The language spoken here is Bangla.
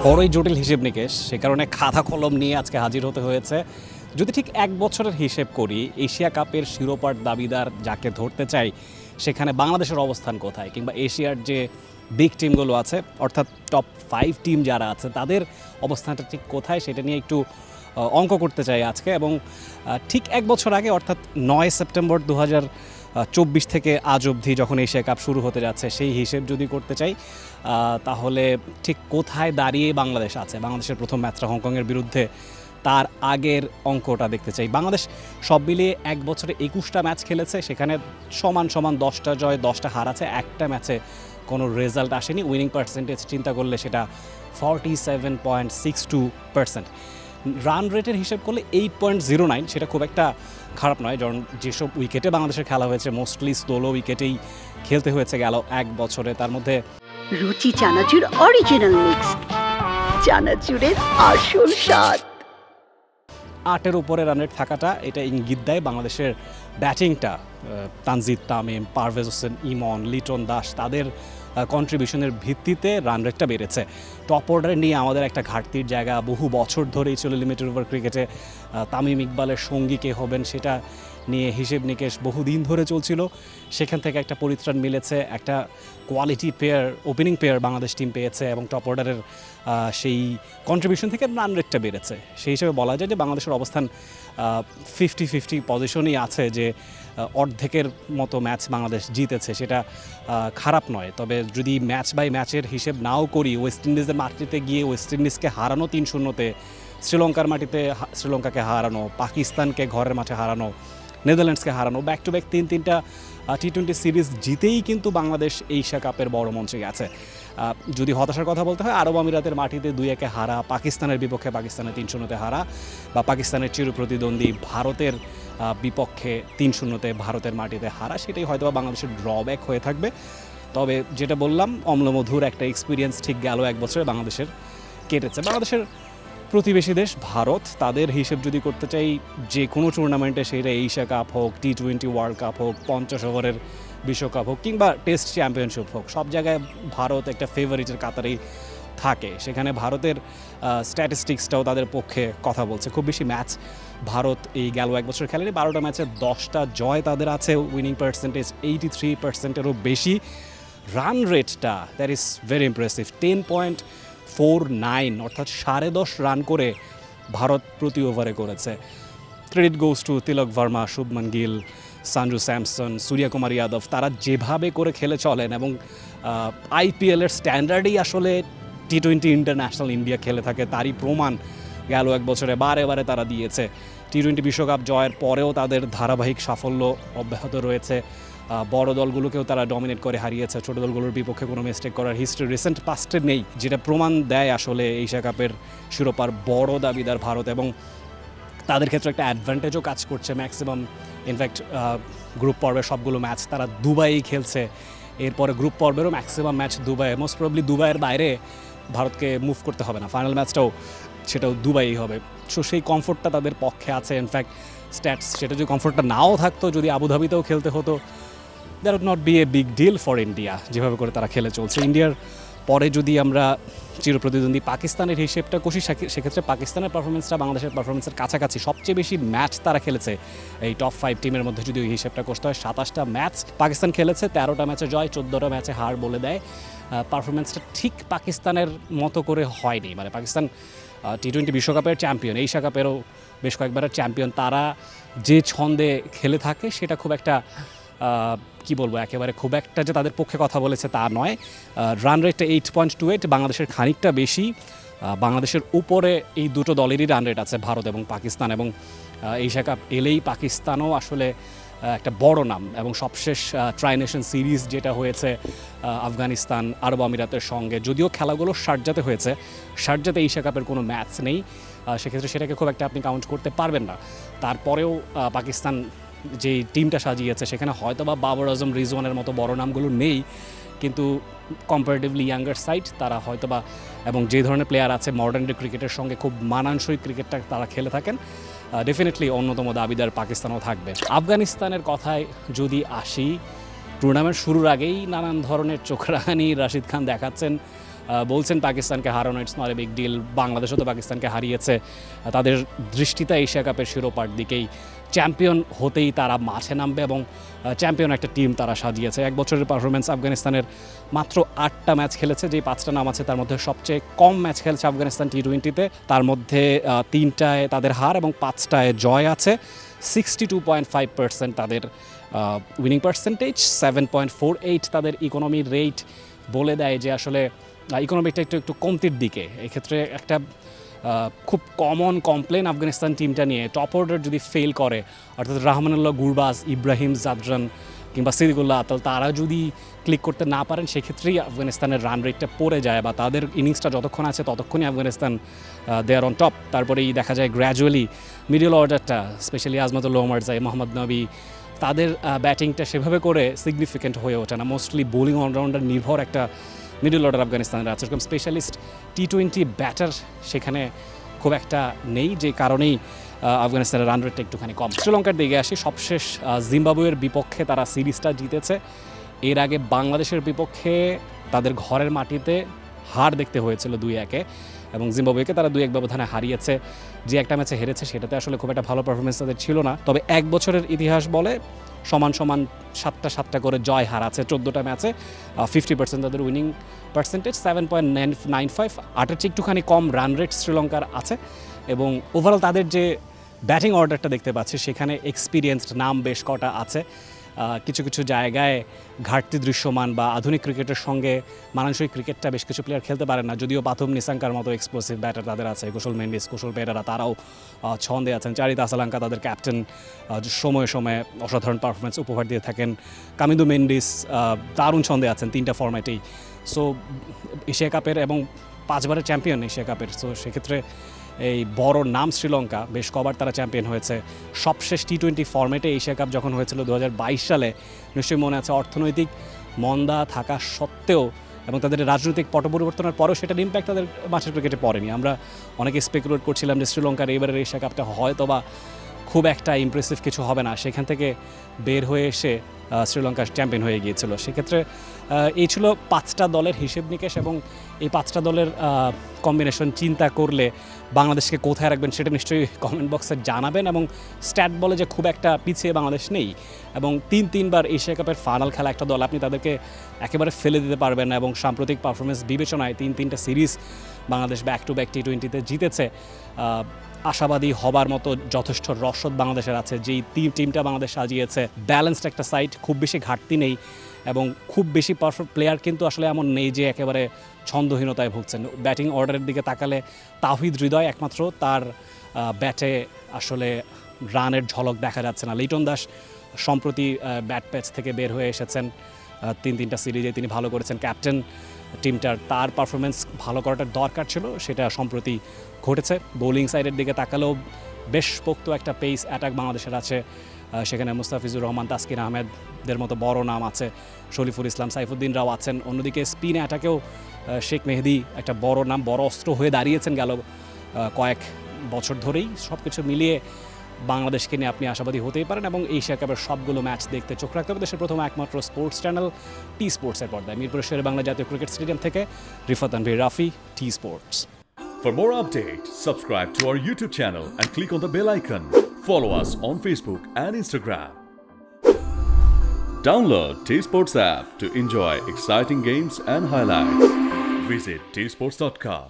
বড়ই জটিল হিসেব নিকেশ, সে কারণে খাতা কলম নিয়ে আজকে হাজির হতে হয়েছে। যদি ঠিক এক বছরের হিসেব করি, এশিয়া কাপের শিরোপার দাবিদার যাকে ধরতে চাই সেখানে বাংলাদেশের অবস্থান কোথায়, কিংবা এশিয়ার যে বিগ টিমগুলো আছে অর্থাৎ টপ 5 টিম যারা আছে তাদের অবস্থানটা ঠিক কোথায় সেটা নিয়ে একটু অঙ্ক করতে চাই আজকে। এবং ঠিক এক বছর আগে অর্থাৎ 9 সেপ্টেম্বর 2024 থেকে আজ অবধি যখন এশিয়া কাপ শুরু হতে যাচ্ছে সেই হিসেব যদি করতে চাই তাহলে ঠিক কোথায় দাঁড়িয়ে বাংলাদেশ আছে। বাংলাদেশের প্রথম ম্যাচটা হংকংয়ের বিরুদ্ধে, তার আগের অঙ্কটা দেখতে চাই। বাংলাদেশ সব মিলিয়ে এক বছরে 21টা ম্যাচ খেলেছে, সেখানে সমান সমান 10টা জয় 10টা হার আছে, একটা ম্যাচে কোনো রেজাল্ট আসেনি। উইনিং পার্সেন্টেজ চিন্তা করলে সেটা 47.62%। রান রেটের হিসেব করলে 8.09, সেটা খুব একটা খারাপ নয়, কারণ যেসব উইকেটে বাংলাদেশের খেলা হয়েছে মোস্টলি স্লো উইকেটেই খেলতে হয়েছে গেল এক বছরে। তার মধ্যে রুচি চানাচুর অরিজিনাল মিক্স, চানাচুরের আসল স্বাদ। 8-এর উপরে রান রেট থাকাটা এটা ইঙ্গিত দেয় বাংলাদেশের ব্যাটিংটা, তানজিদ তামিম, পারভেজ হোসেন ইমন, লিটন দাস, তাদের কন্ট্রিবিউশনের ভিত্তিতে রান রেটটা বেড়েছে। টপ অর্ডারে নিয়ে আমাদের একটা ঘাটতির জায়গা বহু বছর ধরেই ছিল লিমিটেড ওভার ক্রিকেটে। তামিম ইকবালের সঙ্গী কে হবেন সেটা নিয়ে হিসেব নিকেশ বহুদিন ধরে চলছিল, সেখান থেকে একটা পরিত্রাণ মিলেছে। একটা quality player, opening player Bangladesh team পেয়েছে এবং টপ অর্ডারের সেই কন্ট্রিবিউশন থেকে রান রেটটা বেড়েছে। সেই হিসেবে বলা যায় যে বাংলাদেশের অবস্থান 50-50 পজিশনই আছে, যে অর্ধেকের মতো ম্যাচ বাংলাদেশ জিতেছে, সেটা খারাপ নয়। তবে যদি ম্যাচ বাই ম্যাচের হিসেব নাও করি, ওয়েস্ট ইন্ডিজের মাটিতে গিয়ে ওয়েস্ট ইন্ডিজকে হারানো 3-0-তে, শ্রীলঙ্কার মাটিতে শ্রীলঙ্কাকে হারানো, পাকিস্তানকে ঘরের মাঠে হারানো, নেদারল্যান্ডসকে হারানো, ব্যাক টু ব্যাক 3-3টা টি-20 সিরিজ জিতেই কিন্তু বাংলাদেশ এশিয়া কাপের বড় মঞ্চে গেছে। যদি হতাশার কথা বলতে হয়, আরব আমিরাতের মাটিতে 2-1 হারা, পাকিস্তানের বিপক্ষে পাকিস্তানে 3-0-তে হারা, বা পাকিস্তানের চিরপ্রতিদ্বন্দ্বী ভারতের বিপক্ষে 3-0-তে ভারতের মাটিতে হারা, সেটাই হয়তো বাংলাদেশের ড্রব্যাক হয়ে থাকবে। তবে যেটা বললাম, অম্লমধুর একটা এক্সপিরিয়েন্স ঠিক গেল এক বছরে বাংলাদেশের কেটেছে। বাংলাদেশের প্রতিবেশী দেশ ভারত, তাদের হিসেব যদি করতে চাই যে কোনো টুর্নামেন্টে, সেটা এশিয়া কাপ হোক, টি-20 ওয়ার্ল্ড কাপ হোক, 50 ওভারের বিশ্বকাপ হোক, কিংবা টেস্ট চ্যাম্পিয়নশিপ হোক, সব জায়গায় ভারত একটা ফেভারিটের কাতারেই থাকে। সেখানে ভারতের স্ট্যাটিস্টিক্সটাও তাদের পক্ষে কথা বলছে। খুব বেশি ম্যাচ ভারত এই গেল এক বছর খেলেনি, 12টা ম্যাচে 10টা জয় তাদের আছে, উইনিং পার্সেন্টেজ 83%-এরও বেশি। রান রেটটা দ্যাট ইজ ভেরি ইমপ্রেসিভ, 10.49, অর্থাৎ 10.5 রান করে ভারত প্রতি ওভারে করেছে। Credit goes to Tilak Varma, Shubman Gill, Sanju Samson, Suryakumar Yadav, তারা যেভাবে করে খেলে চলেন এবং আইপিএলের স্ট্যান্ডার্ডেই আসলে টি-20 ইন্টারন্যাশনাল ইন্ডিয়া খেলে থাকে, তারই প্রমাণ গেল এক বছরে বারে বারে তারা দিয়েছে। টি-20 বিশ্বকাপ জয়ের পরেও তাদের ধারাবাহিক সাফল্য অব্যাহত রয়েছে। বড় দলগুলোকেও তারা ডমিনেট করে হারিয়েছে, ছোট দলগুলোর বিপক্ষে কোনো মিস্টেক করার হিস্ট্রি রিসেন্ট পাস্টে নেই, যেটা প্রমাণ দেয় আসলে এশিয়া কাপের শিরোপার বড় দাবিদার ভারত। এবং তাদের ক্ষেত্রে একটা অ্যাডভান্টেজও কাজ করছে। ম্যাক্সিমাম ইনফ্যাক্ট গ্রুপ পর্বের সবগুলো ম্যাচ তারা দুবাইই খেলছে, এরপরে গ্রুপ পর্বেরও maximum match Dubai, most probably দুবাইয়ের বাইরে ভারতকে মুভ করতে হবে না, ফাইনাল ম্যাচটাও সেটাও দুবাইই হবে। সো সেই কমফোর্টটা তাদের পক্ষে আছে। ইনফ্যাক্ট স্ট্যাটস, সেটা যদি কমফোর্টটা নাও থাকতো, যদি আবুধাবিতেও খেলতে হতো, that would not be a big deal for India, যেভাবে করে তারা খেলে চলছে। ইন্ডিয়ার পরে যদি আমরা চিরপ্রতিদ্বন্দ্বী পাকিস্তানের হিসেবটা কষি, সেক্ষেত্রে পাকিস্তানের পারফরমেন্সটা বাংলাদেশের পারফরমেন্সের কাছাকাছি। সবচেয়ে বেশি ম্যাচ তারা খেলেছে এই টপ 5 টিমের মধ্যে, যদি ওই হিসেবটা কষতে হয়। 27টা ম্যাচ পাকিস্তান খেলেছে, 13টা ম্যাচে জয়, 14টা ম্যাচে হার বলে দেয়। পারফরমেন্সটা ঠিক পাকিস্তানের মতো করে হয়নি। মানে পাকিস্তান টি-20 বিশ্বকাপের চ্যাম্পিয়ন, এশিয়া কাপেরও বেশ কয়েকবারের চ্যাম্পিয়ন, তারা যে ছন্দে খেলে থাকে সেটা খুব একটা কি বলবো, একেবারে খুব একটা যে তাদের পক্ষে কথা বলেছে তা নয়। রান রেটটা 8.28, বাংলাদেশের খানিকটা বেশি। বাংলাদেশের উপরে এই দুটো দলেরই রান রেট আছে, ভারত এবং পাকিস্তান। এবং এশিয়া কাপ এলেই পাকিস্তানও আসলে একটা বড় নাম। এবং সবশেষ ট্রাই নেশন সিরিজ যেটা হয়েছে আফগানিস্তান আরব আমিরাতের সঙ্গে, যদিও খেলাগুলো শারজাতে হয়েছে, শারজাতে এশিয়া কাপের কোনো ম্যাচ নেই, সেক্ষেত্রে সেটাকে খুব একটা আপনি কাউন্ট করতে পারবেন না। তারপরেও পাকিস্তান যে টিমটা সাজিয়েছে সেখানে হয়তো বা বাবর আজম, রিজওয়ানের মতো বড় নামগুলো নেই, কিন্তু কম্পারেটিভলি ইয়াঙ্গার সাইড তারা হয়তো বা, এবং যে ধরনের প্লেয়ার আছে মডার্ন ডে ক্রিকেটের সঙ্গে খুব মানানসই ক্রিকেটটা তারা খেলে থাকেন, ডেফিনেটলি অন্যতম দাবিদার পাকিস্তানও থাকবে। আফগানিস্তানের কথায় যদি আসি, টুর্নামেন্ট শুরুর আগেই নানান ধরনের চোখরাঙানি রাশিদ খান দেখাচ্ছেন, বলছেন পাকিস্তানকে হারানো it's not a big deal, বাংলাদেশও তো পাকিস্তানকে হারিয়েছে, তাদের দৃষ্টিতে এশিয়া কাপের শিরোপার দিকেই, চ্যাম্পিয়ন হতেই তারা মাঠে নামবে এবং চ্যাম্পিয়ন একটা টিম তারা সাজিয়েছে। এক বছরের পারফরমেন্স আফগানিস্তানের মাত্র 8টা ম্যাচ খেলেছে, যেই 5টা নাম আছে তার মধ্যে সবচেয়ে কম ম্যাচ খেলেছে আফগানিস্তান টি20-তে, তার মধ্যে 3টায় তাদের হার এবং 5টায় জয় আছে। 62.5% তাদের উইনিং পার্সেন্টেজ, 7.48 তাদের ইকোনমি রেট বলে দেয় যে আসলে ইকোনমিটা একটু কমতির দিকে। এক্ষেত্রে একটা খুব কমন কমপ্লেন আফগানিস্তান টিমটা নিয়ে, টপ অর্ডার যদি ফেল করে, অর্থাৎ রহমানুল্লাহ গুরবাজ, ইব্রাহিম জাদরান কিংবা সিদ্দিকুল্লাহ আতাল তারা যদি ক্লিক করতে না পারেন, সেক্ষেত্রেই আফগানিস্তানের রান রেটটা পড়ে যায় বা তাদের ইনিংসটা যতক্ষণ আছে ততক্ষণই আফগানিস্তান দে আর অন টপ। তারপরেই দেখা যায় গ্র্যাজুয়ালি মিডল অর্ডারটা, স্পেশালি আজমাতুল্লাহ ওমরজাই, মোহাম্মদ নবী, তাদের ব্যাটিংটা সেভাবে করে সিগনিফিকেন্ট হয়ে ওঠে না। মোস্টলি বোলিং অলরাউন্ডার নির্ভর একটা মিডল অর্ডার আফগানিস্তানের আছে, এরকম স্পেশালিস্ট টি20 ব্যাটার সেখানে খুব একটা নেই, যে কারণেই আফগানিস্তানের রান রেটটা একটুখানি কম। শ্রীলঙ্কার দিকে আসি, সবশেষ জিম্বাবুয়ের বিপক্ষে তারা সিরিজটা জিতেছে। এর আগে বাংলাদেশের বিপক্ষে তাদের ঘরের মাটিতে হার দেখতে হয়েছিল 2-1, এবং জিম্বাবুয়েকে তারা 2-1 ব্যবধানে হারিয়েছে। যে একটা ম্যাচে হেরেছে সেটাতে আসলে খুব একটা ভালো পারফরমেন্স তাদের ছিল না, তবে এক বছরের ইতিহাস বলে সমান 7টা করে জয় হার আছে 14টা ম্যাচে, 50% তাদের উইনিং পার্সেন্টেজ, 7.95, 8-এর চেয়ে একটুখানি কম রান রেট শ্রীলঙ্কার আছে। এবং ওভারঅল তাদের যে ব্যাটিং অর্ডারটা দেখতে পাচ্ছি সেখানে এক্সপিরিয়েন্সড নাম বেশ কটা আছে, কিছু কিছু জায়গায় ঘাটতি দৃশ্যমান বা আধুনিক ক্রিকেটের সঙ্গে মানানসই ক্রিকেটটা বেশ কিছু প্লেয়ার খেলতে পারেন না, যদিও পাথুম নিসাঙ্কার মতো এক্সপ্লোসিভ ব্যাটার তাদের আছে, কুশল মেন্ডিস, কুশল পেরেরা, তারাও ছন্দে আছেন। চারিত আসালাঙ্কা তাদের ক্যাপ্টেন, সময়ে সময়ে অসাধারণ পারফরমেন্স উপহার দিয়ে থাকেন। কামিন্দু মেন্ডিস দারুণ ছন্দে আছেন 3টা ফরম্যাটেই। সো এশিয়া কাপের এবং 5বারের চ্যাম্পিয়ন এশিয়া কাপের, সো সেক্ষেত্রে এই বড় নাম শ্রীলঙ্কা, বেশ কবার তারা চ্যাম্পিয়ন হয়েছে। সবশেষ টি20 ফরম্যাটে এশিয়া কাপ যখন হয়েছিল 2022 সালে, নিশ্চয়ই মনে আছে, অর্থনৈতিক মন্দা থাকা সত্ত্বেও এবং তাদের রাজনৈতিক পট পরিবর্তনের পরেও সেটার ইম্প্যাক্ট তাদের মাঠের ক্রিকেটে পড়েনি। আমরা অনেকে স্পেকুলেট করছিলাম যে শ্রীলঙ্কার এবারের এশিয়া কাপটা হয়তো বা খুব একটা ইমপ্রেসিভ কিছু হবে না, সেখান থেকে বের হয়ে এসে শ্রীলঙ্কা চ্যাম্পিয়ন হয়ে গিয়েছিল। সেক্ষেত্রে এই ছিল 5টা দলের হিসেব নিকেশ, এবং এই 5টা দলের কম্বিনেশন চিন্তা করলে বাংলাদেশকে কোথায় রাখবেন সেটা নিশ্চয়ই কমেন্ট বক্সে জানাবেন। এবং স্ট্যাট বলে যে খুব একটা পিছিয়ে বাংলাদেশ নেই, এবং 3বার এশিয়া কাপের ফাইনাল খেলা একটা দল, আপনি তাদেরকে একেবারে ফেলে দিতে পারবেন না। এবং সাম্প্রতিক পারফরমেন্স বিবেচনায় 3টা series Bangladesh back to back টি20-তে জিতেছে। আশাবাদী হবার মতো যথেষ্ট রসদ বাংলাদেশের আছে, যেই টিমটা বাংলাদেশ সাজিয়েছে ব্যালেন্সড একটা সাইড, খুব বেশি ঘাটতি নেই এবং খুব বেশি পারফেক্ট প্লেয়ার কিন্তু আসলে এমন নেই যে একেবারে ছন্দহীনতায় ভুগছেন। ব্যাটিং অর্ডারের দিকে তাকালে তাওহিদ হৃদয় একমাত্র, তার ব্যাটে আসলে রানের ঝলক দেখা যাচ্ছে না। লিটন দাস সম্প্রতি ব্যাট প্যাচ থেকে বের হয়ে এসেছেন, 3টা সিরিজে তিনি ভালো করেছেন, ক্যাপ্টেন টিমটার, তার পারফরমেন্স ভালো করাটার দরকার ছিল, সেটা সম্প্রতি ঘটেছে। বোলিং সাইডের দিকে তাকালেও বেশ পোক্ত একটা পেস অ্যাটাক বাংলাদেশের আছে, সেখানে মুস্তাফিজুর রহমান, তাসকিন আহমেদদের মতো বড় নাম আছে, শরীফুল ইসলাম, সাইফুদ্দিনরাও আছেন। অন্যদিকে স্পিন অ্যাটাকেও শেখ মেহেদি একটা বড় নাম, বড় অস্ত্র হয়ে দাঁড়িয়েছেন গেল কয়েক বছর ধরেই। সব কিছু মিলিয়ে বাংলাদেশকে নিয়ে আপনি আশাবাদী হতেই পারেন, এবং এশিয়া কাপের সবগুলো ম্যাচ দেখতে চোখ রাখতে হবে দেশের প্রথম একমাত্র স্পোর্টস চ্যানেল টি স্পোর্টসের পর্দায়। মিরপুরের শেরে বাংলা জাতীয় ক্রিকেট স্টেডিয়াম থেকে Rifat Tanvir Rafi, T Sports. For more updates, subscribe to our YouTube channel and click on the bell icon. Follow us on Facebook and Instagram. Download T Sports app to enjoy exciting games and highlights. Visit tsports.com.